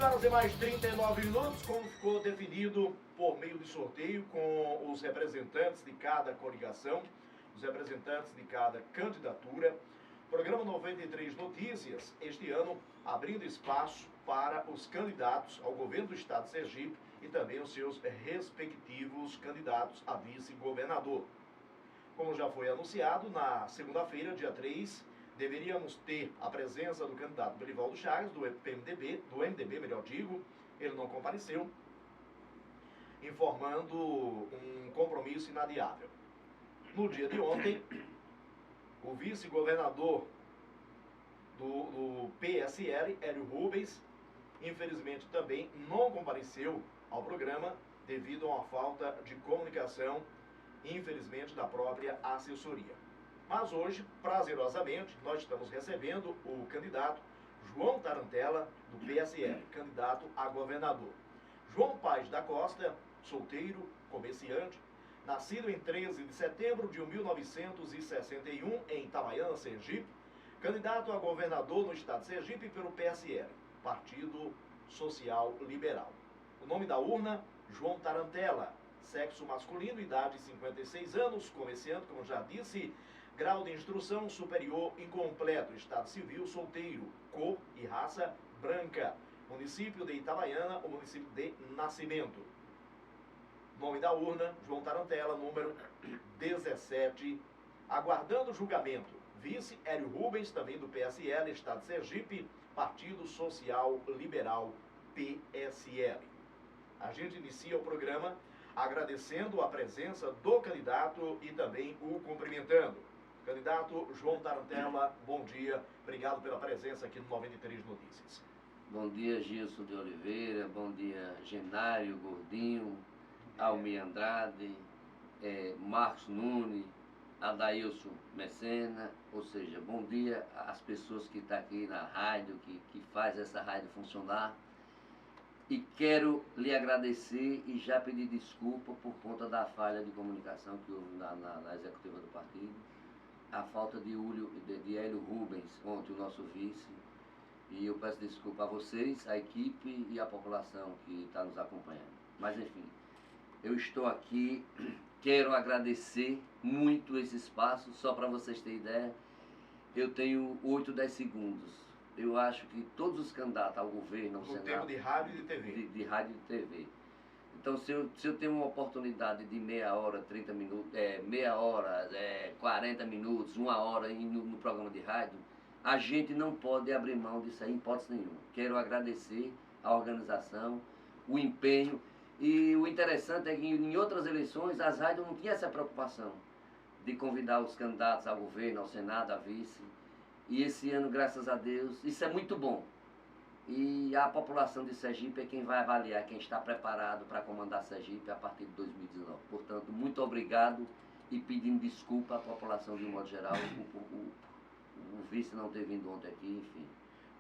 horas e mais 39 minutos, como ficou definido por meio de sorteio com os representantes de cada coligação, os representantes de cada candidatura. Programa 93 Notícias, este ano, abrindo espaço para os candidatos ao governo do estado de Sergipe e também os seus respectivos candidatos a vice-governador. Como já foi anunciado, na segunda-feira, dia 3, deveríamos ter a presença do candidato Belivaldo Chagas, do MDB, melhor digo. Ele não compareceu, informando um compromisso inadiável. No dia de ontem, o vice-governador do PSL, Hélio Rubens, infelizmente também não compareceu ao programa devido a uma falta de comunicação, infelizmente, da própria assessoria. Mas hoje, prazerosamente, nós estamos recebendo o candidato João Tarantella, do PSL, candidato a governador. João Paes da Costa, solteiro, comerciante, nascido em 13 de setembro de 1961 em Itabaiana, Sergipe, candidato a governador no estado de Sergipe pelo PSL, Partido Social Liberal. O nome da urna, João Tarantella, sexo masculino, idade 56 anos, comerciante, como já disse, grau de instrução superior incompleto, estado civil solteiro, cor e raça branca, município de Itabaiana, o município de nascimento. Nome da urna, João Tarantella, número 17, aguardando julgamento. Vice Hélio Rubens, também do PSL, estado de Sergipe, Partido Social Liberal, PSL. A gente inicia o programa agradecendo a presença do candidato e também o cumprimentando. Candidato João Tarantella, bom dia. Obrigado pela presença aqui no 93 Notícias. Bom dia, Gilson de Oliveira. Bom dia, Genário Gordinho, Almir Andrade, Marcos Nunes, Adailson Mecena. Ou seja, bom dia às pessoas que estão aqui na rádio, que faz essa rádio funcionar. E quero lhe agradecer e já pedir desculpa por conta da falha de comunicação que houve na executiva do partido. A falta de Hélio Rubens, ontem o nosso vice. E eu peço desculpa a vocês, a equipe e a população que está nos acompanhando. Mas enfim, eu estou aqui, quero agradecer muito esse espaço, só para vocês terem ideia, eu tenho 8, 10 segundos. Eu acho que todos os candidatos ao governo, ao Senado... tempo de rádio e de TV. De rádio e de TV. Então, se eu tenho uma oportunidade de meia hora, 30 minutos, meia hora, 40 minutos, 1 hora no programa de rádio, a gente não pode abrir mão disso aí em hipótese nenhuma. Quero agradecer a organização, o empenho. E o interessante é que em outras eleições as rádios não tinham essa preocupação de convidar os candidatos ao governo, ao Senado, a vice. E esse ano, graças a Deus, isso é muito bom. E a população de Sergipe é quem vai avaliar quem está preparado para comandar Sergipe a partir de 2019. Portanto, muito obrigado e pedindo desculpa à população de um modo geral, o vice não ter vindo ontem aqui, enfim.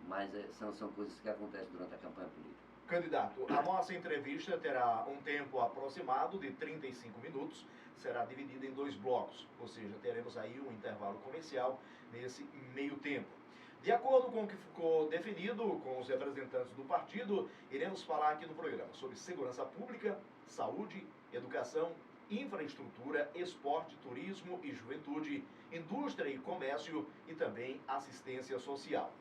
Mas são coisas que acontecem durante a campanha política. Candidato, a nossa entrevista terá um tempo aproximado de 35 minutos, será dividida em 2 blocos, ou seja, teremos aí um intervalo comercial nesse meio tempo. De acordo com o que ficou definido com os representantes do partido, iremos falar aqui no programa sobre segurança pública, saúde, educação, infraestrutura, esporte, turismo e juventude, indústria e comércio e também assistência social.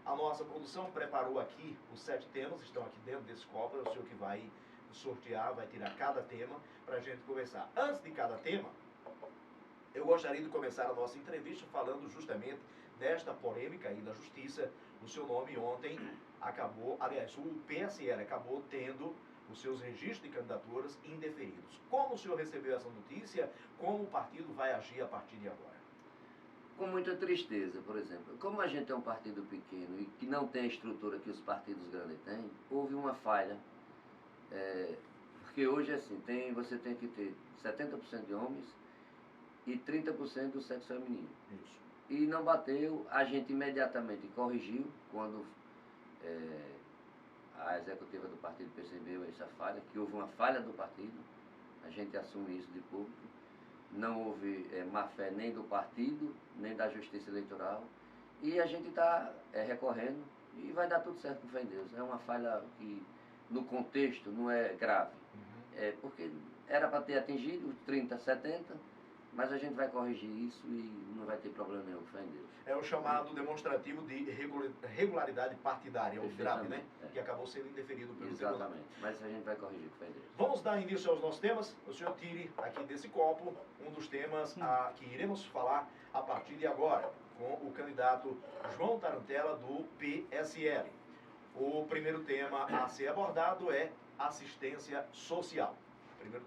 A nossa produção preparou aqui os 7 temas, estão aqui dentro desse copo, é o senhor que vai sortear, vai tirar cada tema para a gente conversar. Antes de cada tema, eu gostaria de começar a nossa entrevista falando justamente desta polêmica aí da justiça. O seu nome ontem acabou, aliás, o PSL acabou tendo os seus registros de candidaturas indeferidos. Como o senhor recebeu essa notícia? Como o partido vai agir a partir de agora? Com muita tristeza, por exemplo. Como a gente é um partido pequeno e que não tem a estrutura que os partidos grandes têm, houve uma falha. Porque hoje, assim, você tem que ter 70% de homens e 30% do sexo feminino. Isso. E não bateu, a gente imediatamente corrigiu quando a executiva do partido percebeu essa falha, que houve uma falha do partido, a gente assume isso de público. Não houve má fé nem do partido, nem da Justiça Eleitoral. E a gente está recorrendo e vai dar tudo certo com fé em Deus. É uma falha que, no contexto, não é grave. É porque era para ter atingido os 30, 70, mas a gente vai corrigir isso e não vai ter problema nenhum, fé em Deus. É o chamado demonstrativo de regularidade partidária, o DRAP, né? É. Que acabou sendo indeferido pelo tribunal. Exatamente, mas a gente vai corrigir, com fé em Deus. Vamos dar início aos nossos temas. O senhor tire aqui desse copo um dos temas que iremos falar a partir de agora, com o candidato João Tarantella, do PSL. O primeiro tema a ser abordado é assistência social. Primeiro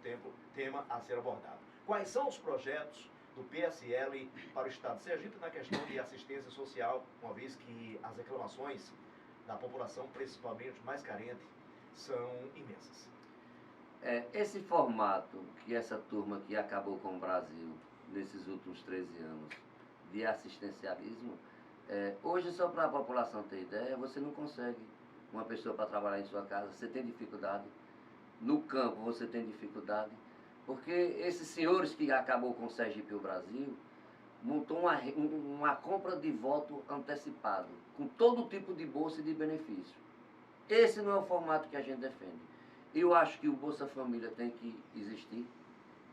tema a ser abordado. Quais são os projetos do PSL para o Estado de Sergipe na questão de assistência social, uma vez que as reclamações da população, principalmente mais carente, são imensas? Esse formato que essa turma que acabou com o Brasil nesses últimos 13 anos de assistencialismo, hoje, só para a população ter ideia, você não consegue uma pessoa para trabalhar em sua casa, você tem dificuldade, no campo você tem dificuldade, porque esses senhores que acabou com o Sergipe e o Brasil, montou uma compra de voto antecipado, com todo tipo de bolsa e de benefício. Esse não é o formato que a gente defende. Eu acho que o Bolsa Família tem que existir,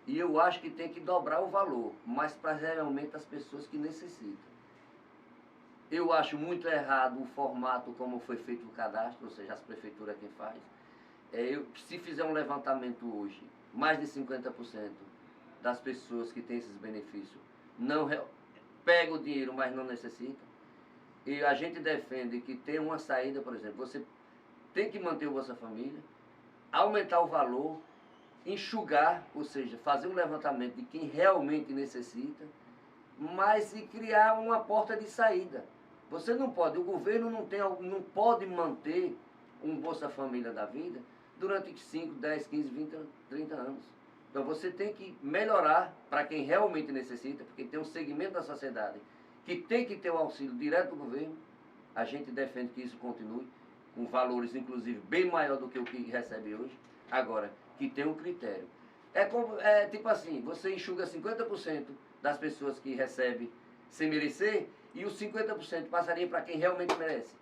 e eu acho que tem que dobrar o valor, mas para realmente as pessoas que necessitam. Eu acho muito errado o formato como foi feito o cadastro, ou seja, as prefeituras quem faz. Se fizer um levantamento hoje, mais de 50% das pessoas que têm esses benefícios não pegam o dinheiro, mas não necessitam. E a gente defende que tem uma saída, por exemplo, você tem que manter o Bolsa Família, aumentar o valor, enxugar, ou seja, fazer um levantamento de quem realmente necessita, mas e criar uma porta de saída. Você não pode, o governo não pode manter um Bolsa Família da vida durante 5, 10, 15, 20, 30 anos. Então você tem que melhorar para quem realmente necessita, porque tem um segmento da sociedade que tem que ter o auxílio direto do governo. A gente defende que isso continue, com valores inclusive bem maior do que o que recebe hoje. Agora, que tem um critério. Tipo assim, você enxuga 50% das pessoas que recebem sem merecer, e os 50% passaria para quem realmente merece.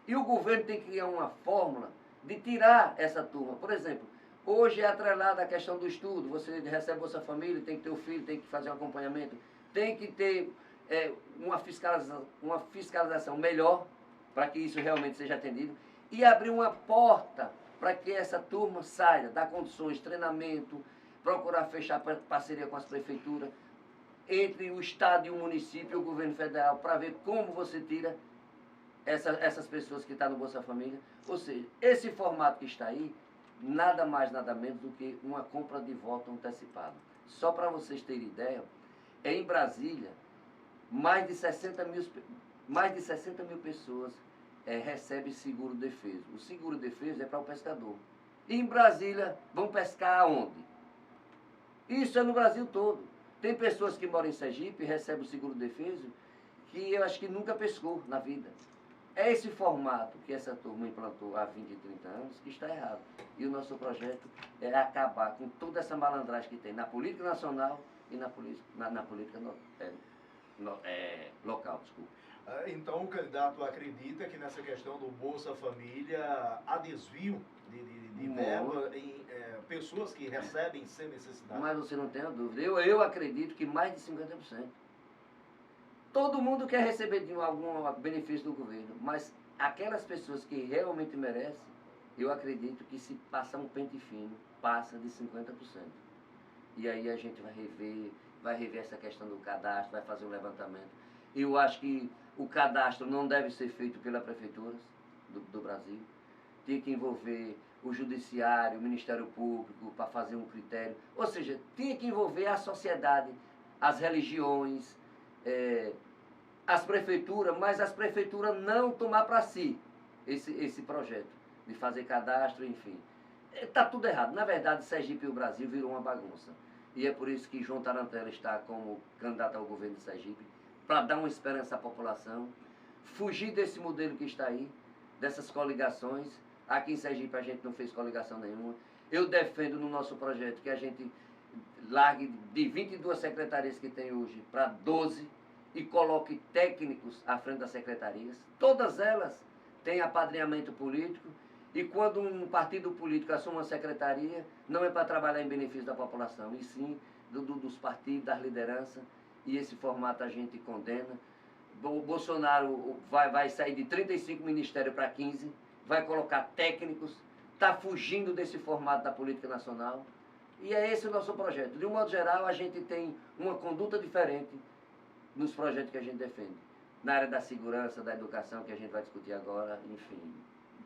E o governo tem que criar uma fórmula de tirar essa turma. Por exemplo, hoje é atrelada a questão do estudo. Você recebe Bolsa Família, tem que ter o filho, tem que fazer um acompanhamento, tem que ter uma fiscalização melhor para que isso realmente seja atendido, e abrir uma porta para que essa turma saia, dar condições, treinamento, procurar fechar parceria com as prefeituras, entre o Estado e o município e o governo federal, para ver como você tira essas pessoas que estão no Bolsa Família. Ou seja, esse formato que está aí, nada mais, nada menos do que uma compra de voto antecipada. Só para vocês terem ideia, em Brasília, mais de 60 mil pessoas recebem seguro-defeso. O seguro-defeso é para o pescador. E em Brasília, vão pescar aonde? Isso é no Brasil todo. Tem pessoas que moram em Sergipe e recebem o seguro-defeso que eu acho que nunca pescou na vida. É esse formato que essa turma implantou há 20 e 30 anos que está errado. E o nosso projeto é acabar com toda essa malandragem que tem na política nacional e na política local, desculpa. Então o candidato acredita que nessa questão do Bolsa Família há desvio de verba em pessoas que recebem sem necessidade? Mas você não tem a dúvida. Eu acredito que mais de 50%. Todo mundo quer receber algum benefício do governo, mas aquelas pessoas que realmente merecem, eu acredito que se passar um pente fino, passa de 50%. E aí a gente vai rever essa questão do cadastro, vai fazer um levantamento. Eu acho que o cadastro não deve ser feito pelas prefeituras do Brasil. Tem que envolver o judiciário, o Ministério Público, para fazer um critério. Ou seja, tinha que envolver a sociedade, as religiões, as prefeituras, mas as prefeituras não tomar para si esse projeto de fazer cadastro, enfim. Está tudo errado. Na verdade, Sergipe e o Brasil virou uma bagunça. E é por isso que João Tarantella está como candidato ao governo de Sergipe, para dar uma esperança à população, fugir desse modelo que está aí, dessas coligações. Aqui em Sergipe a gente não fez coligação nenhuma. Eu defendo no nosso projeto que a gente largue de 22 secretarias que tem hoje para 12 e coloque técnicos à frente das secretarias. Todas elas tem apadrinhamento político, e quando um partido político assume uma secretaria, não é para trabalhar em benefício da população, e sim dos partidos, das lideranças, e esse formato a gente condena. O Bolsonaro vai sair de 35 ministérios para 15, vai colocar técnicos, está fugindo desse formato da política nacional, e é esse o nosso projeto. De um modo geral, a gente tem uma conduta diferente nos projetos que a gente defende. Na área da segurança, da educação, que a gente vai discutir agora, enfim.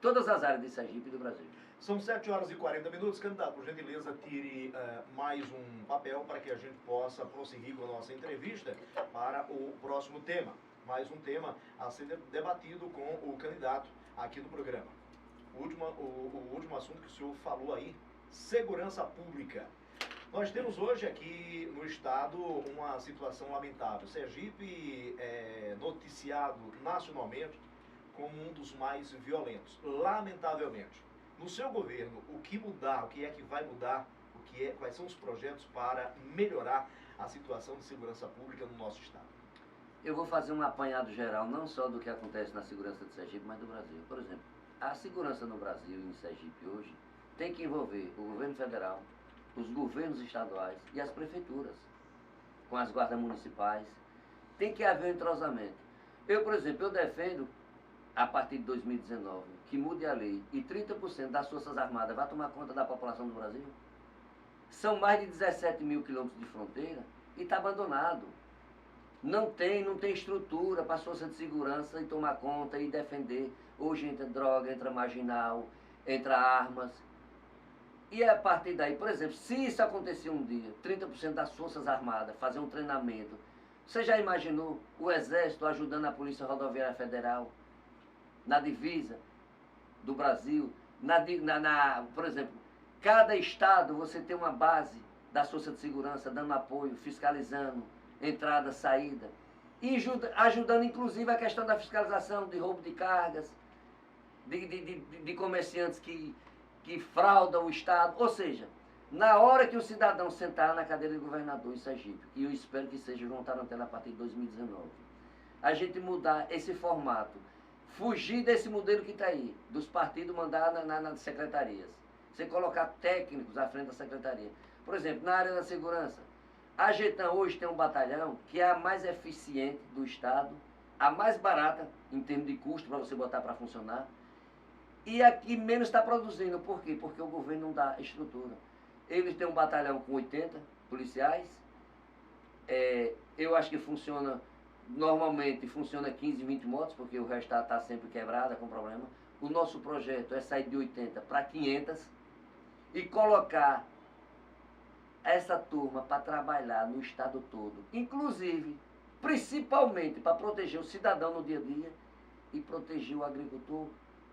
Todas as áreas de Sergipe e do Brasil. São 7 horas e 40 minutos. Candidato, por gentileza, tire mais um papel para que a gente possa prosseguir com a nossa entrevista para o próximo tema. Mais um tema a ser debatido com o candidato aqui no programa. O último assunto que o senhor falou aí, segurança pública. Nós temos hoje aqui no estado uma situação lamentável. Sergipe é noticiado nacionalmente como um dos mais violentos, lamentavelmente. No seu governo, o que mudar, o que é que vai mudar, quais são os projetos para melhorar a situação de segurança pública no nosso estado? Eu vou fazer um apanhado geral, não só do que acontece na segurança de Sergipe, mas do Brasil. Por exemplo, a segurança no Brasil e em Sergipe hoje tem que envolver o governo federal, os governos estaduais e as prefeituras, com as guardas municipais. Tem que haver um entrosamento. Eu, por exemplo, eu defendo, a partir de 2019, que mude a lei e 30% das Forças Armadas vai tomar conta da população do Brasil. São mais de 17 mil quilômetros de fronteira e está abandonado. Não tem estrutura para as forças de segurança e tomar conta e defender. Hoje entra droga, entra marginal, entra armas. E a partir daí, por exemplo, se isso acontecer um dia, 30% das Forças Armadas fazer um treinamento, você já imaginou o Exército ajudando a Polícia Rodoviária Federal na divisa do Brasil? Por exemplo, cada estado você tem uma base da Força de Segurança dando apoio, fiscalizando, entrada, saída, e ajudando inclusive a questão da fiscalização de roubo de cargas, de comerciantes que fraudam o Estado. Ou seja, na hora que o cidadão sentar na cadeira de governador em Sergipe, e eu espero que seja João Tarantella a partir de 2019, a gente mudar esse formato, fugir desse modelo que está aí, dos partidos mandar nas secretarias, você colocar técnicos à frente da secretaria. Por exemplo, na área da segurança, a Getan hoje tem um batalhão que é a mais eficiente do Estado, a mais barata em termos de custo para você botar para funcionar, e a que menos está produzindo. Por quê? Porque o governo não dá estrutura. Eles têm um batalhão com 80 policiais, eu acho que funciona, normalmente funciona 15, 20 motos, porque o resto está sempre quebrado, com problema. O nosso projeto é sair de 80 para 500 e colocar essa turma para trabalhar no estado todo, inclusive, principalmente para proteger o cidadão no dia a dia e proteger o agricultor,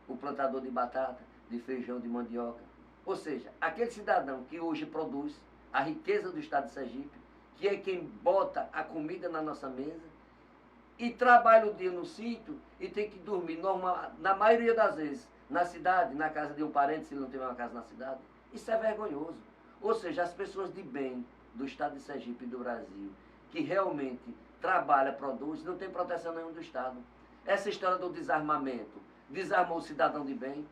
o plantador de batata, de feijão, de mandioca. Ou seja, aquele cidadão que hoje produz a riqueza do estado de Sergipe, que é quem bota a comida na nossa mesa e trabalha o dia no sítio e tem que dormir, na maioria das vezes, na cidade, na casa de um parente, se ele não tiver uma casa na cidade. Isso é vergonhoso. Ou seja, as pessoas de bem do estado de Sergipe e do Brasil, que realmente trabalham, produzem, não tem proteção nenhuma do Estado. Essa história do desarmamento, desarmou o cidadão de bem.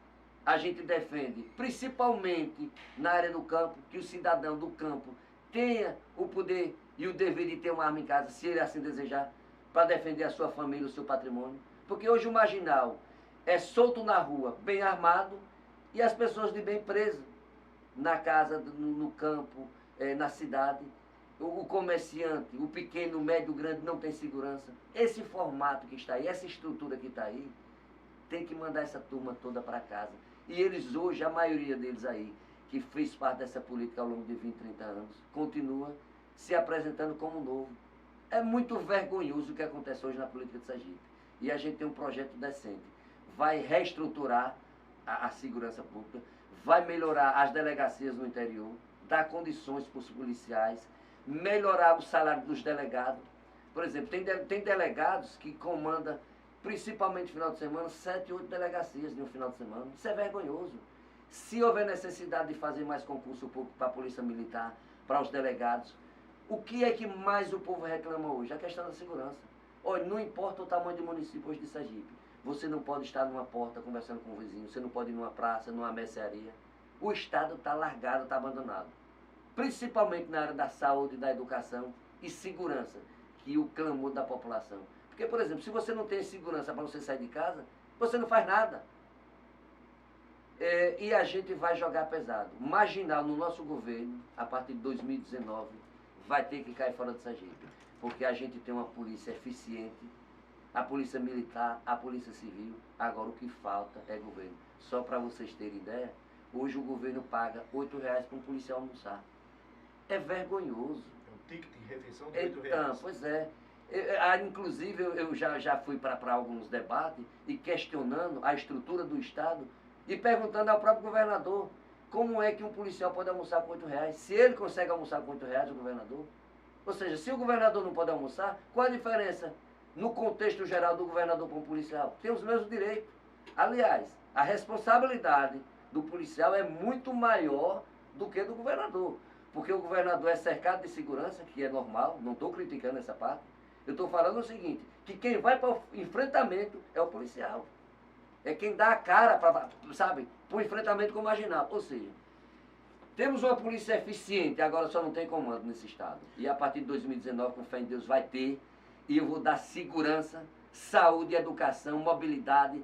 A gente defende, principalmente na área do campo, que o cidadão do campo tenha o poder e o dever de ter uma arma em casa, se ele assim desejar, para defender a sua família, o seu patrimônio. Porque hoje o marginal é solto na rua, bem armado, e as pessoas de bem presas na casa, no campo, na cidade. O comerciante, o pequeno, o médio, o grande, não tem segurança. Esse formato que está aí, essa estrutura que está aí, tem que mandar essa turma toda para casa. E eles hoje, a maioria deles aí, que fez parte dessa política ao longo de 20, 30 anos, continua se apresentando como novo. É muito vergonhoso o que acontece hoje na política de Sergipe. E a gente tem um projeto decente. Vai reestruturar a segurança pública, vai melhorar as delegacias no interior, dar condições para os policiais, melhorar o salário dos delegados. Por exemplo, tem delegados que comandam, principalmente no final de semana, 7, 8 delegacias de um final de semana. Isso é vergonhoso. Se houver necessidade de fazer mais concurso público para a Polícia Militar, para os delegados, o que é que mais o povo reclama hoje? A questão da segurança. Olha, não importa o tamanho do município hoje de Sergipe, Você não pode estar numa porta conversando com o vizinho, você não pode ir numa praça, numa mercearia. O Estado está largado, está abandonado. Principalmente na área da saúde, da educação e segurança, que é o clamor da população. Porque, por exemplo, se você não tem segurança para você sair de casa, você não faz nada. E a gente vai jogar pesado. Marginal no nosso governo, a partir de 2019, vai ter que cair fora de Sergipe. Porque a gente tem uma polícia eficiente, a polícia militar, a polícia civil. Agora o que falta é governo. Só para vocês terem ideia, hoje o governo paga R$8 para um policial almoçar. É vergonhoso. É um ticket de refeição de R$8. Então, pois é. Inclusive, eu já fui para alguns debates e questionando a estrutura do Estado e perguntando ao próprio governador como é que um policial pode almoçar com R$8. Se ele consegue almoçar com R$8, o governador. Ou seja, se o governador não pode almoçar, qual a diferença no contexto geral do governador para um policial? Tem os mesmos direitos. Aliás, a responsabilidade do policial é muito maior do que do governador. Porque o governador é cercado de segurança, que é normal, não estou criticando essa parte. Eu estou falando o seguinte, que quem vai para o enfrentamento é o policial. É quem dá a cara para, sabe, para o enfrentamento com o marginal. Ou seja, temos uma polícia eficiente, agora só não tem comando nesse estado. E a partir de 2019, com fé em Deus, vai ter. E eu vou dar segurança, saúde, educação, mobilidade.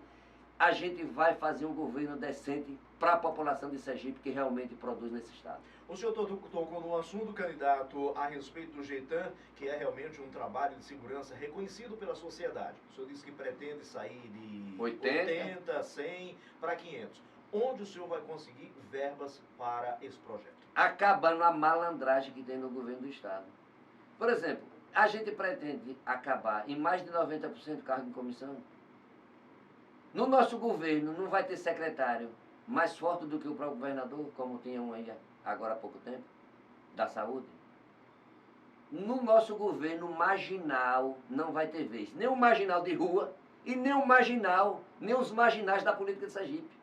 A gente vai fazer um governo decente para a população de Sergipe que realmente produz nesse estado. O senhor tocou no assunto, candidato, a respeito do Geitan, que é realmente um trabalho de segurança reconhecido pela sociedade. O senhor disse que pretende sair de 80 100 para 500. Onde o senhor vai conseguir verbas para esse projeto? Acabando a malandragem que tem no governo do estado. Por exemplo, a gente pretende acabar em mais de 90% cargo de comissão. No nosso governo não vai ter secretário mais forte do que o próprio governador, como tinha um aí agora há pouco tempo, da saúde. No nosso governo, marginal não vai ter vez. Nem o marginal de rua e nem o marginal, nem os marginais da política de Sergipe.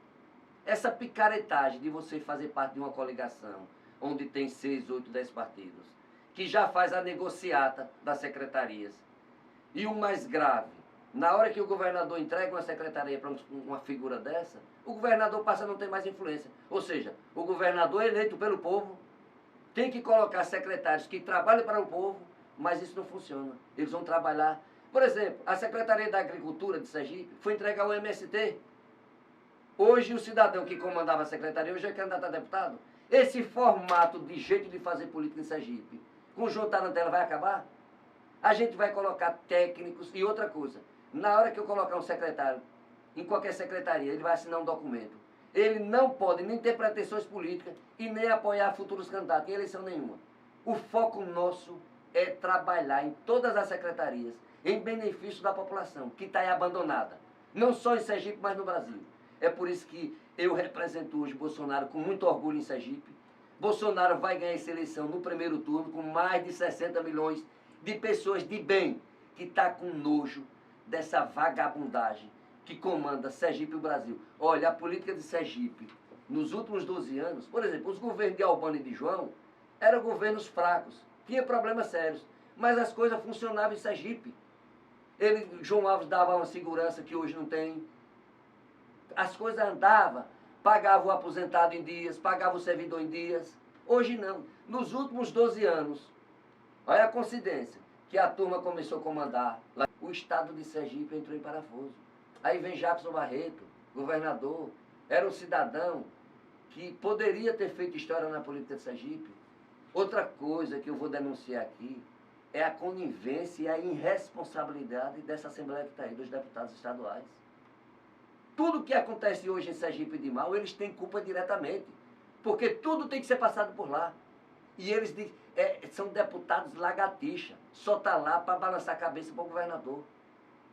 Essa picaretagem de você fazer parte de uma coligação, onde tem 6, 8, 10 partidos, que já faz a negociata das secretarias. E o mais grave, na hora que o governador entrega uma secretaria para uma figura dessa, o governador passa a não ter mais influência. Ou seja, o governador eleito pelo povo tem que colocar secretários que trabalhem para o povo, mas isso não funciona. Eles vão trabalhar. Por exemplo, a Secretaria da Agricultura de Sergipe foi entregar ao MST. Hoje o cidadão que comandava a secretaria hoje é candidato a deputado. Esse formato de jeito de fazer política em Sergipe, com o João Tarantella, vai acabar? A gente vai colocar técnicos e outra coisa. Na hora que eu colocar um secretário em qualquer secretaria, ele vai assinar um documento. Ele não pode nem ter pretensões políticas e nem apoiar futuros candidatos em eleição nenhuma. O foco nosso é trabalhar em todas as secretarias em benefício da população, que está aí abandonada. Não só em Sergipe, mas no Brasil. É por isso que eu represento hoje Bolsonaro com muito orgulho em Sergipe. Bolsonaro vai ganhar essa eleição no primeiro turno com mais de 60 milhões de pessoas de bem que está com nojo dessa vagabundagem que comanda Sergipe e o Brasil. Olha, a política de Sergipe, nos últimos 12 anos, por exemplo, os governos de Albano e de João eram governos fracos, tinha problemas sérios, mas as coisas funcionavam em Sergipe. João Alves dava uma segurança que hoje não tem. As coisas andavam, pagava o aposentado em dias, pagava o servidor em dias. Hoje não. Nos últimos 12 anos, olha a coincidência, que a turma começou a comandar. O estado de Sergipe entrou em parafuso. Aí vem Jackson Barreto, governador, era um cidadão que poderia ter feito história na política de Sergipe. Outra coisa que eu vou denunciar aqui é a conivência e a irresponsabilidade dessa Assembleia que está aí, dos deputados estaduais. Tudo que acontece hoje em Sergipe de mal, eles têm culpa diretamente, porque tudo tem que ser passado por lá. E eles são deputados lagartixa, só está lá para balançar a cabeça para o governador.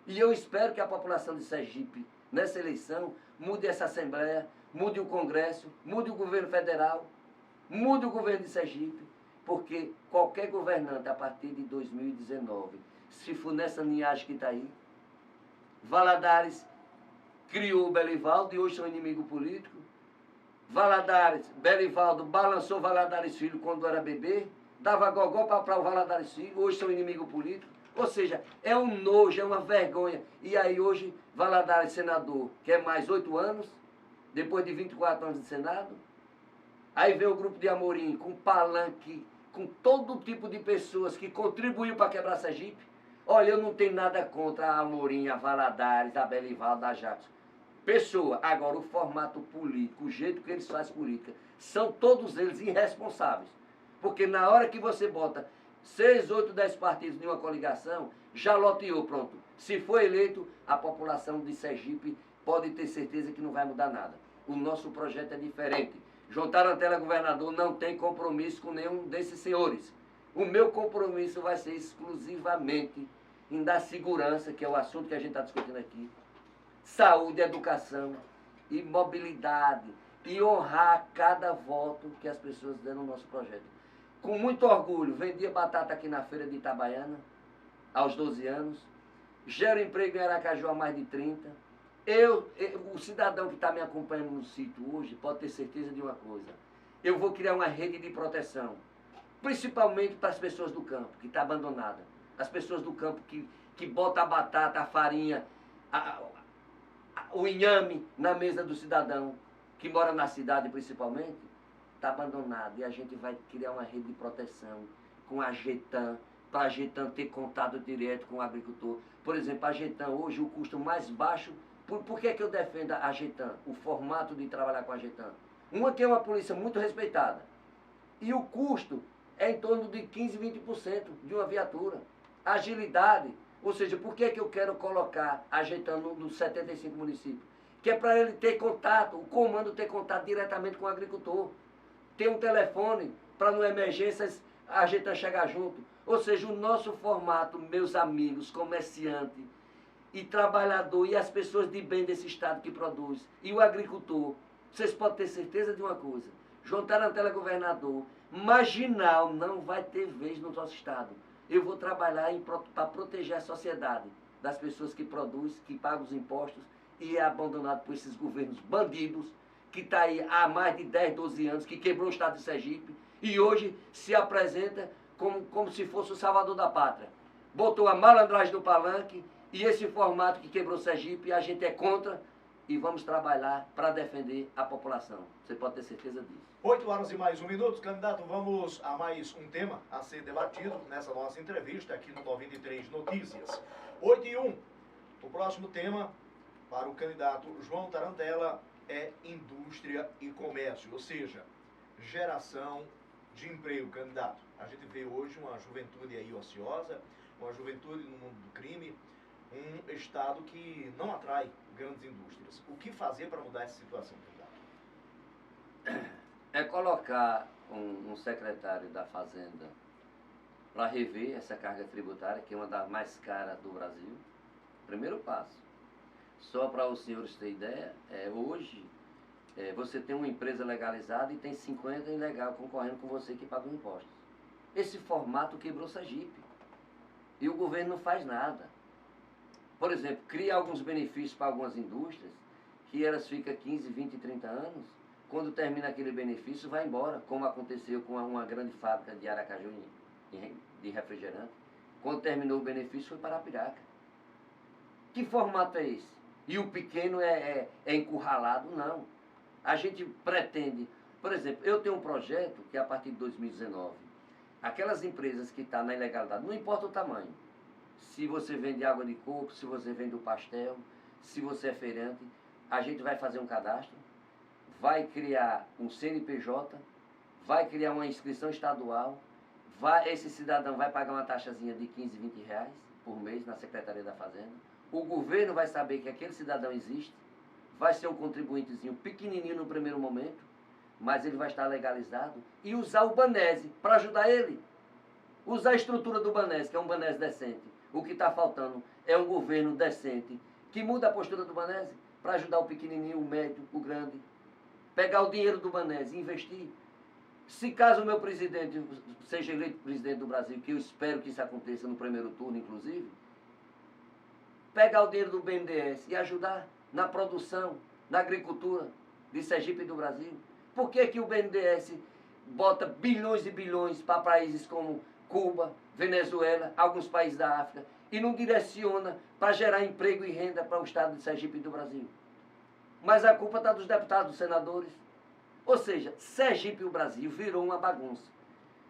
E eu espero que a população de Sergipe, nessa eleição, mude essa Assembleia, mude o Congresso, mude o governo federal, mude o governo de Sergipe, porque qualquer governante a partir de 2019, se for nessa linhagem que está aí, Valadares criou o Belivaldo e hoje são inimigo político. Belivaldo balançou Valadares Filho quando era bebê, dava gogó para o Valadares Filho, hoje são inimigo político. Ou seja, é um nojo, é uma vergonha. E aí hoje, Valadares, senador, quer mais 8 anos, depois de 24 anos de Senado. Aí vem o grupo de Amorim com palanque, com todo tipo de pessoas que contribuiu para quebrar Sergipe. Olha, eu não tenho nada contra a Amorim, a Valadares, a Belivaldo, a Jackson. Pessoa, agora o formato político, o jeito que eles fazem política, são todos eles irresponsáveis. Porque na hora que você bota 6, 8, 10 partidos em uma coligação, já loteou, pronto. Se for eleito, a população de Sergipe pode ter certeza que não vai mudar nada. O nosso projeto é diferente. João Tarantela, governador, não tem compromisso com nenhum desses senhores. O meu compromisso vai ser exclusivamente em dar segurança, que é o assunto que a gente está discutindo aqui, saúde, educação e mobilidade, e honrar cada voto que as pessoas deram no nosso projeto. Com muito orgulho, vendia batata aqui na feira de Itabaiana, aos 12 anos, gero emprego em Aracaju há mais de 30. O cidadão que está me acompanhando no sítio hoje pode ter certeza de uma coisa. Eu vou criar uma rede de proteção, principalmente para as pessoas do campo, que está abandonada. As pessoas do campo que botam a batata, a farinha, o inhame na mesa do cidadão, que mora na cidade principalmente, está abandonado. E a gente vai criar uma rede de proteção com a Getan, para a Getan ter contato direto com o agricultor. Por exemplo, a Getan hoje, o custo mais baixo. Por que eu defendo a Getan? O formato de trabalhar com a Getan. Uma que é uma polícia muito respeitada. E o custo é em torno de 15, 20% de uma viatura. Agilidade. Ou seja, por que eu quero colocar a Getan nos 75 municípios? Que é para ele ter contato, o comando ter contato diretamente com o agricultor. Ter um telefone para, no emergências, a Getan chegar junto. Ou seja, o nosso formato, meus amigos, comerciantes, e trabalhador, e as pessoas de bem desse estado que produz, e o agricultor, vocês podem ter certeza de uma coisa: João Tarantela, governador, marginal não vai ter vez no nosso estado. Eu vou trabalhar para proteger a sociedade das pessoas que produzem, que pagam os impostos e é abandonado por esses governos bandidos, que está aí há mais de 10, 12 anos, que quebrou o estado de Sergipe e hoje se apresenta como se fosse o salvador da pátria. Botou a malandragem do palanque. E esse formato que quebrou Sergipe, a gente é contra e vamos trabalhar para defender a população. Você pode ter certeza disso. 8 horas e mais 1 minuto. Candidato, vamos a mais um tema a ser debatido nessa nossa entrevista aqui no 93 Notícias. 8 e 1. O próximo tema para o candidato João Tarantela é indústria e comércio, ou seja, geração de emprego, candidato. A gente vê hoje uma juventude aí ociosa, uma juventude no mundo do crime, um estado que não atrai grandes indústrias. O que fazer para mudar essa situação, candidato? É colocar um secretário da Fazenda para rever essa carga tributária, que é uma das mais caras do Brasil. Primeiro passo. Só para os senhores terem ideia, hoje você tem uma empresa legalizada e tem 50 ilegal concorrendo com você que paga impostos. Esse formato quebrou Sergipe. E o governo não faz nada. Por exemplo, cria alguns benefícios para algumas indústrias, que elas ficam 15, 20, 30 anos, quando termina aquele benefício vai embora, como aconteceu com uma grande fábrica de Aracaju de refrigerante. Quando terminou o benefício foi para Arapiraca. Que formato é esse? E o pequeno é encurralado? Não. A gente pretende, por exemplo, eu tenho um projeto que a partir de 2019, aquelas empresas que estão na ilegalidade, não importa o tamanho, se você vende água de coco, se você vende o pastel, se você é feirante, a gente vai fazer um cadastro, vai criar um CNPJ, vai criar uma inscrição estadual, esse cidadão vai pagar uma taxazinha de 15, 20 reais por mês na Secretaria da Fazenda. O governo vai saber que aquele cidadão existe, vai ser um contribuintezinho pequenininho no primeiro momento, mas ele vai estar legalizado e usar o Banese para ajudar ele. Usar a estrutura do Banese, que é um Banese decente. O que está faltando é um governo decente que muda a postura do Banese para ajudar o pequenininho, o médio, o grande. Pegar o dinheiro do Banese e investir. Se caso o meu presidente seja eleito presidente do Brasil, que eu espero que isso aconteça no primeiro turno, inclusive, pegar o dinheiro do BNDES e ajudar na produção, na agricultura de Sergipe e do Brasil. Por que o BNDES bota bilhões e bilhões para países como Cuba, Venezuela, alguns países da África, e não direciona para gerar emprego e renda para o estado de Sergipe e do Brasil. Mas a culpa está dos deputados, dos senadores. Ou seja, Sergipe e o Brasil virou uma bagunça.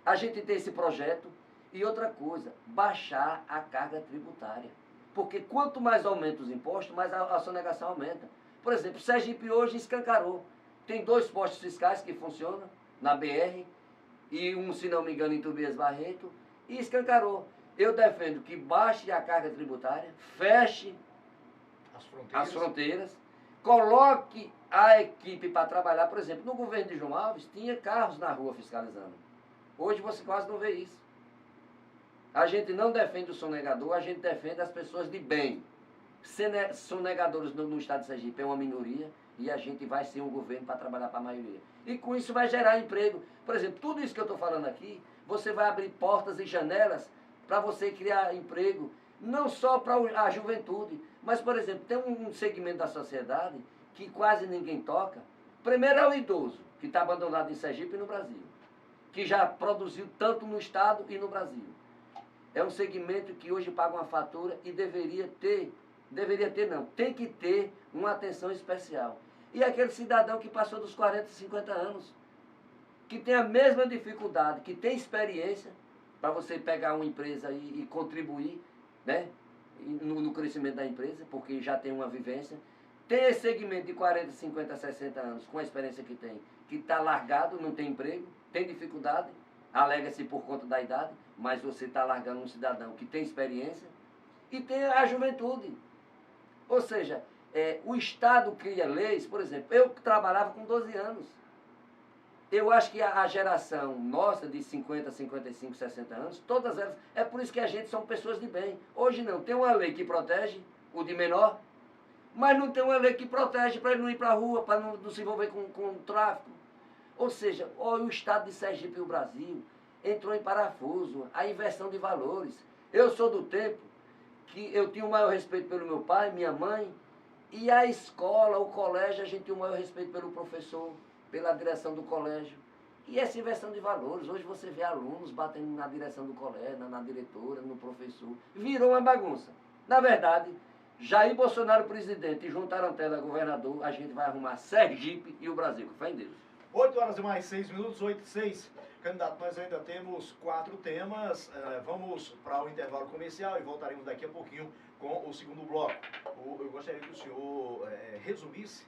A gente tem esse projeto e outra coisa, baixar a carga tributária. Porque quanto mais aumenta os impostos, mais a sonegação aumenta. Por exemplo, Sergipe hoje escancarou. Tem 2 postos fiscais que funcionam na BR e um, se não me engano, em Tobias Barreto, e escancarou. Eu defendo que baixe a carga tributária, feche as fronteiras, coloque a equipe para trabalhar. Por exemplo, no governo de João Alves, tinha carros na rua fiscalizando. Hoje você quase não vê isso. A gente não defende o sonegador, a gente defende as pessoas de bem. Sonegadores no estado de Sergipe é uma minoria e a gente vai ser um governo para trabalhar para a maioria. E com isso vai gerar emprego. Por exemplo, tudo isso que eu estou falando aqui, você vai abrir portas e janelas para você criar emprego, não só para a juventude, mas, por exemplo, tem um segmento da sociedade que quase ninguém toca. Primeiro é o idoso, que está abandonado em Sergipe e no Brasil, que já produziu tanto no estado e no Brasil. É um segmento que hoje paga uma fatura e tem que ter uma atenção especial. E aquele cidadão que passou dos 40, 50 anos, que tem a mesma dificuldade, que tem experiência, para você pegar uma empresa e contribuir, né, no crescimento da empresa, porque já tem uma vivência. Tem esse segmento de 40, 50, 60 anos, com a experiência que está largado, não tem emprego, tem dificuldade, alega-se por conta da idade, mas você está largando um cidadão que tem experiência, e tem a juventude. Ou seja, o Estado cria leis, por exemplo, eu trabalhava com 12 anos. Eu acho que a geração nossa de 50, 55, 60 anos, todas elas, é por isso que a gente são pessoas de bem. Hoje não, tem uma lei que protege o de menor, mas não tem uma lei que protege para ele não ir para a rua, para não se envolver com o tráfico. Ou seja, o estado de Sergipe e o Brasil entrou em parafuso, a inversão de valores. Eu sou do tempo que eu tinha o maior respeito pelo meu pai, minha mãe, e a escola, o colégio, a gente tinha o maior respeito pelo professor, pela direção do colégio. E essa inversão de valores, hoje você vê alunos batendo na direção do colégio, na diretora, no professor. Virou uma bagunça. Na verdade, Jair Bolsonaro presidente e João Tarantella governador, a gente vai arrumar Sergipe e o Brasil, com fé em Deus. 8 horas e mais 6 minutos, 8 e 6. Candidato, nós ainda temos 4 temas. Vamos para o intervalo comercial e voltaremos daqui a pouquinho com o segundo bloco. Eu gostaria que o senhor resumisse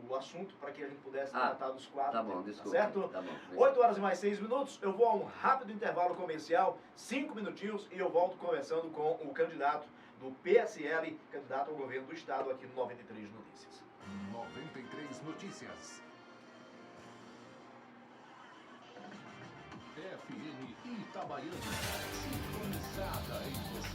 o assunto para que a gente pudesse tratar dos 4 tá bom, temas, desculpa, certo? Tá bom. 8 horas e mais 6 minutos, eu vou a um rápido intervalo comercial, 5 minutinhos, e eu volto conversando com o candidato do PSL, candidato ao governo do estado aqui no 93 Notícias. 93 Notícias. FM Itabaiana, sintonizada em você.